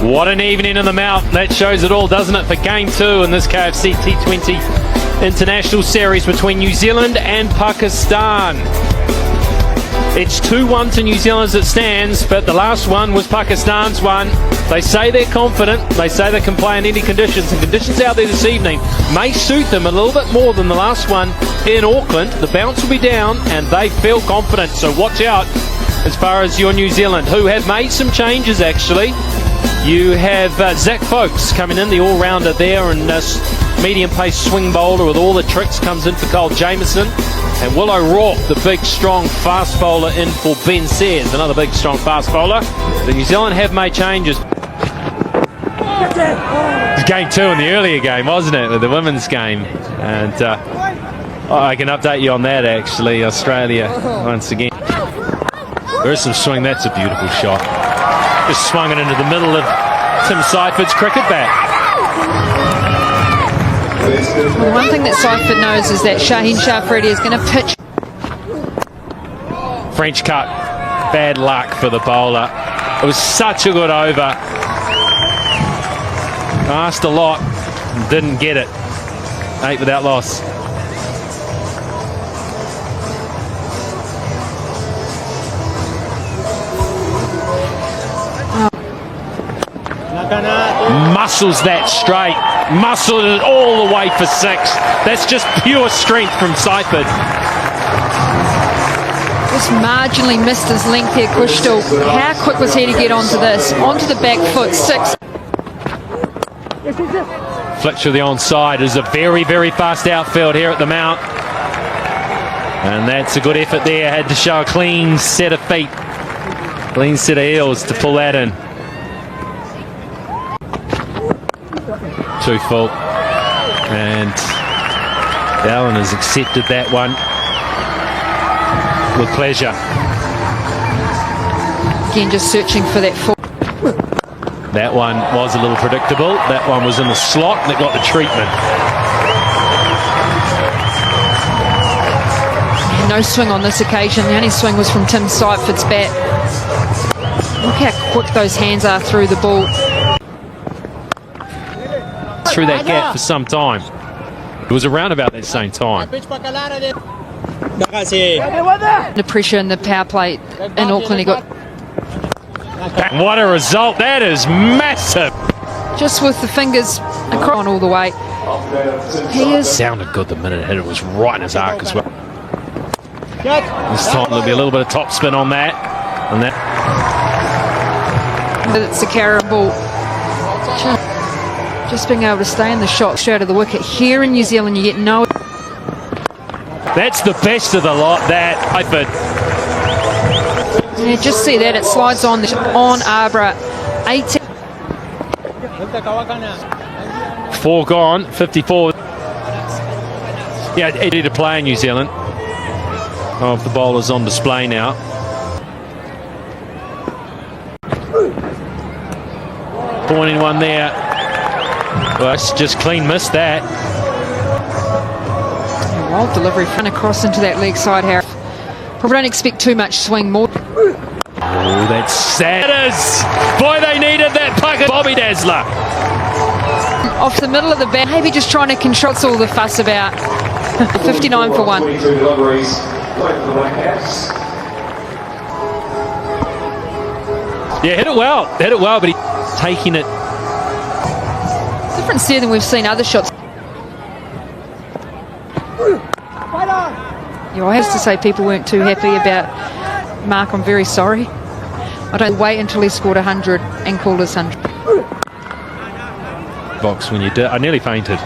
What an evening in the Mount. That shows it all, doesn't it, for Game 2 in this KFC T20 International Series between New Zealand and Pakistan. It's 2-1 to New Zealand as it stands, but the last one was Pakistan's one. They say they're confident, they say they can play in any conditions, and conditions out there this evening may suit them a little bit more than the last one in Auckland. The bounce will be down and they feel confident, so watch out as far as your New Zealand, who have made some changes actually. You have Zach Folkes coming in, the all-rounder there, and medium-pace swing bowler with all the tricks comes in for Cole Jamieson. And Will O'Rourke, the big, strong, fast bowler, in for Ben Sayers, another big, strong, fast bowler. The New Zealand have made changes. It was Game 2 in the earlier game, wasn't it, with the women's game? And I can update you on that, actually. Australia, once again. There is some swing. That's a beautiful shot. Just swung it into the middle of Tim Seiferd's cricket bat. Well, one thing that Seifert knows is that Shaheen Shah Afridi is going to pitch. French cut. Bad luck for the bowler. It was such a good over. Asked a lot, didn't get it. 8 without loss. Muscles that straight, muscled it all the way for 6. That's just pure strength from Seifert. Just marginally missed his length here, Kushtal. How quick was he to get onto this? Onto the back foot, 6. Flick to the onside. Is a very, very fast outfield here at the Mount. And that's a good effort there. Had to show a clean set of feet, clean set of heels to pull that in. Too full, and Allen has accepted that one with pleasure. Again, just searching for that full. That one was a little predictable. That one was in the slot and it got the treatment. No swing on this occasion. The only swing was from Tim Seiferd's bat. Look how quick those hands are through the ball. Through that gap for some time. It was around about that same time. The pressure in the power play in Auckland, he got. What a result! That is massive. Just with the fingers across all the way. He is. Sounded good the minute it hit. It was right in his arc as well. This time there'll be a little bit of top spin on that. And that. But it's a carry ball. Just being able to stay in the shot straight of the wicket. Here in New Zealand, you get no. That's the best of the lot, that. Yeah, just see that. It slides on Arbor. 18. 4 gone, 54. Yeah, ready to play in New Zealand. The bowlers on display now. Pointing one there. Well, it's just clean missed that. Wild delivery front across into that leg side, Harry. Probably don't expect too much swing more. Oh, that's sad. It is. Boy, they needed that pucket. Bobby Dazzler. Off the middle of the bat, maybe just trying to control. What's all the fuss about? 59 for 1. Yeah, hit it well, but he's taking it. Difference there than we've seen other shots. Yeah, I have to say people weren't too happy about Mark. I'm very sorry. I don't wait until he scored 100 and called us 100. Box when you did. I nearly fainted.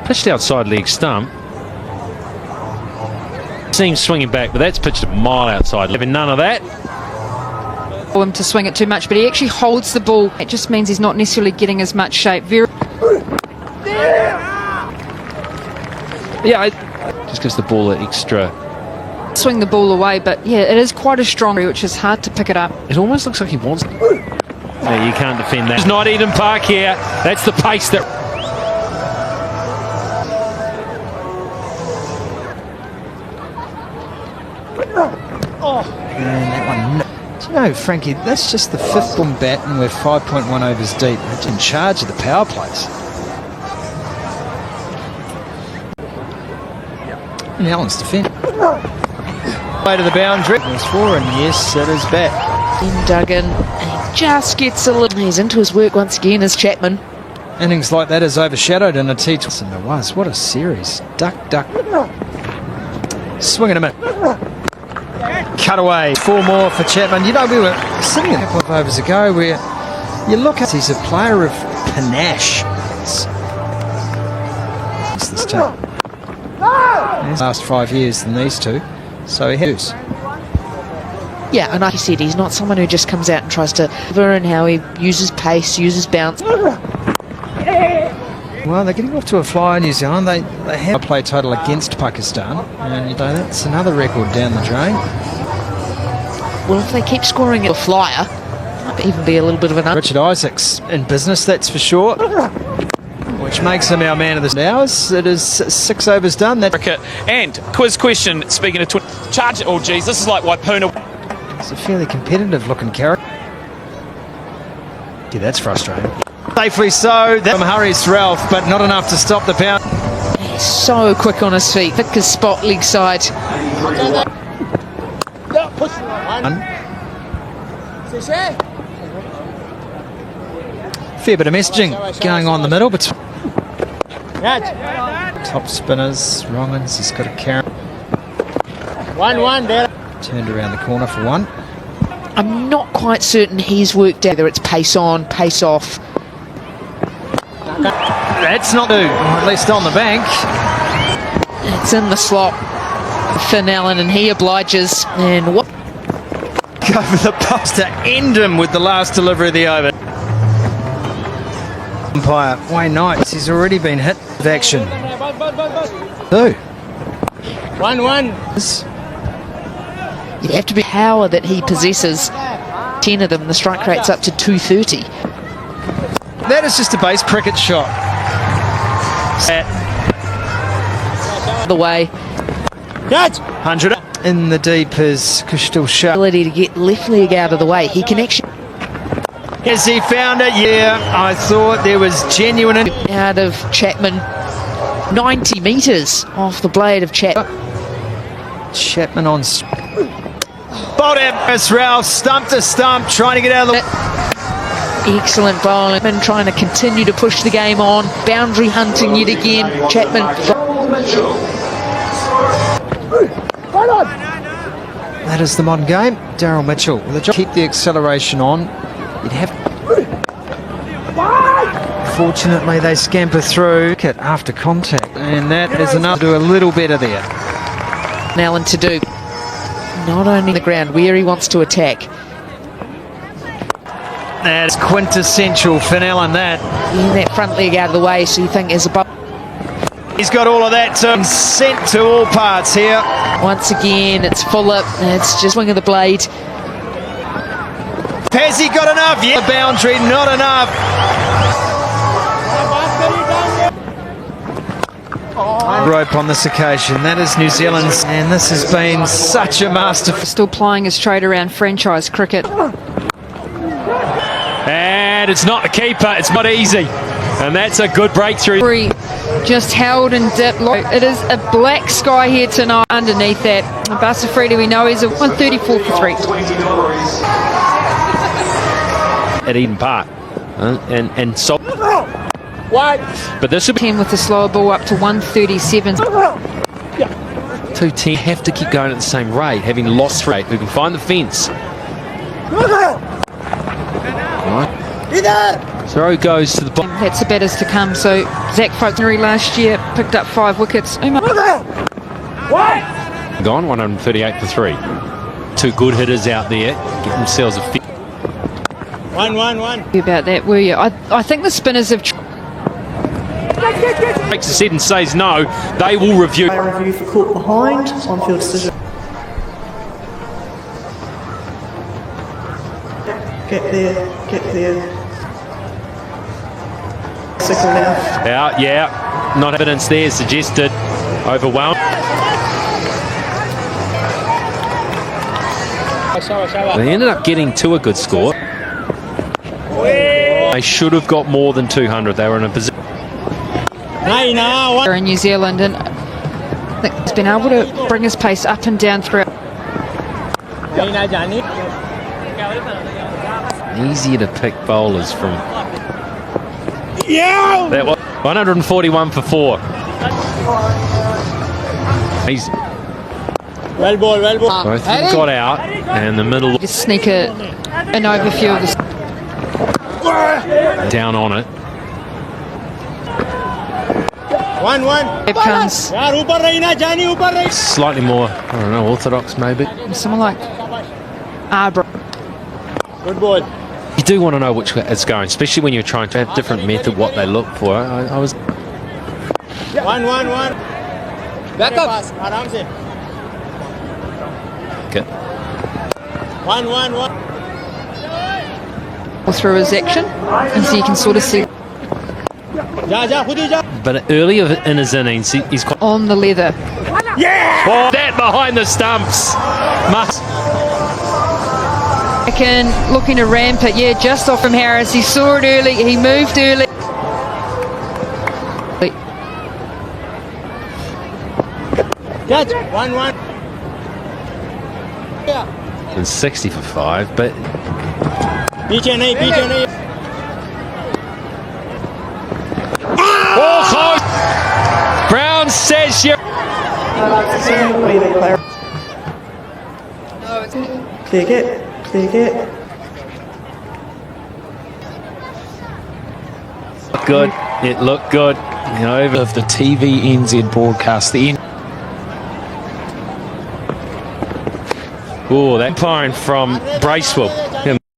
Pitched outside leg stump. Seems swinging back, but that's pitched a mile outside. Having none of that. For him to swing it too much, but he actually holds the ball. It just means he's not necessarily getting as much shape. Yeah, just gives the ball an extra. Swing the ball away, but yeah, it is quite a strong, which is hard to pick it up. It almost looks like he wants. Yeah, you can't defend that. It's not Eden Park here. That's the pace that. And that one. Do you know, Frankie, that's just the 5th ball bat and we're 5.1 overs deep. It's in charge of the power plays. And Allen's defend. Way to the boundary. There's 4, and yes, it is back. In Duggan, and he just gets a little. He's into his work once again as Chapman. Innings like that is overshadowed in a T20. And there was. What a series. Duck. Swing and a minute. Cut away. 4 more for Chapman. You know, we were sitting a couple of overs ago where you look at he's a player of panache. It's this time. Last 5 years than these two. So he has. Yeah, and like you said, he's not someone who just comes out and tries to learn how he uses pace, uses bounce. Well, they're getting off to a flyer, New Zealand. They have a play total against Pakistan, and you know that's another record down the drain. Well, if they keep scoring a flyer, might even be a little bit of an. Richard Isaacs in business, that's for sure. Which makes him our man of the hours. It is 6 overs done. That And quiz question. Speaking of charge, oh geez, this is like Waipuna. It's a fairly competitive looking character. Yeah, that's frustrating. Safely so. That hurries Ralph, but not enough to stop the pound. He's so quick on his feet. Vickers spot leg side. Fair bit of messaging going on in the middle, but top spinners. Rollins has got a carrot. 1-1 there. Turned around the corner for 1. I'm not quite certain he's worked out whether it's pace on, pace off. That's not new, or at least on the bank. It's in the slot. Finn Allen, and he obliges. And what? Go for the post to end him with the last delivery of the over. Umpire Wayne Knights, he's already been hit with action. 2. 1-1. You have to be power that he possesses. 10 of them, the strike rate's up to 230. That is just a base cricket shot. The way. 100 in the deep is Kushtil Shah. Ability to get left leg out of the way. He can actually. Has he found it? Yeah, I thought there was genuine. Out of Chapman. 90 metres off the blade of Chapman. Chapman on. Bowled out. It's Ralph, stump to stump, trying to get out of the. Excellent bowling. Chapman trying to continue to push the game on. Boundary hunting yet again. Chapman. That is the modern game. Daryl Mitchell with a job. Keep the acceleration on. You'd have. Fortunately, they scamper through after contact, and that is enough to do a little better there. Allen to do. Not only the ground where he wants to attack. That's quintessential Finn Allen, that. Getting that front leg out of the way, so you think is above. He's got all of that sent to all parts here. Once again, it's Fuller. It's just wing of the blade. Has he got enough? Yeah, boundary, not enough. Rope on this occasion. That is New Zealand's, and this has been such a masterful. Still plying his trade around franchise cricket. And it's not the keeper, it's not easy. And that's a good breakthrough. Just held and dipped low. It is a black sky here tonight underneath that. Basafredi, we know, is a 134 for 3. At Eden Park. And so. But this will be 10 with the slower ball up to 137. 210. Have to keep going at the same rate, having lost rate. Who can find the fence? Right. Throw goes to the bottom. That's the batters to come. So Zach Faulkner last year picked up 5 wickets. Gone 138 for 3. 2 good hitters out there. Get themselves a 1-1-1. About that, were you? I think the spinners have. Takes a set and says no. They will review. Review for caught behind, on-field decision. Get there. Signal now. Out, yeah. Not evidence there suggested. Overwhelmed. They ended up getting to a good score. They should have got more than 200. They were in a position. In New Zealand, and I think he's been able to bring his pace up and down throughout. Easier to pick bowlers from. Yeah. That was 141 for 4. He's Well ball, well ball. both of them got out, and the middle Just sneak an overview of the down on it. 1-1. step comes यार ऊपर रही ना जानी ऊपर रही. Slightly more, I don't know, orthodox maybe. someone like Arbor. Good ball. You do want to know which way it's going, especially when you're trying to have different method what they look for. I was 1-1-1. Back up. आराम से. okay. 1-1-1. Through his action, and so you can sort of see जा जा खुद ही जा. But earlier in his innings, he's quite. on the leather. Oh, that behind the stumps. Must. Again, looking to ramp it, yeah, just off from Harris. He saw it early, he moved early. Catch. 1-1. And 60 for 5, but पीछे नहीं पीछे नहीं. oh, close. Brown says you. Clear get. Clear get. Good. It looked good. You know, over Of the TV NZ broadcast, the end. oh, that umpiring from Bracewell.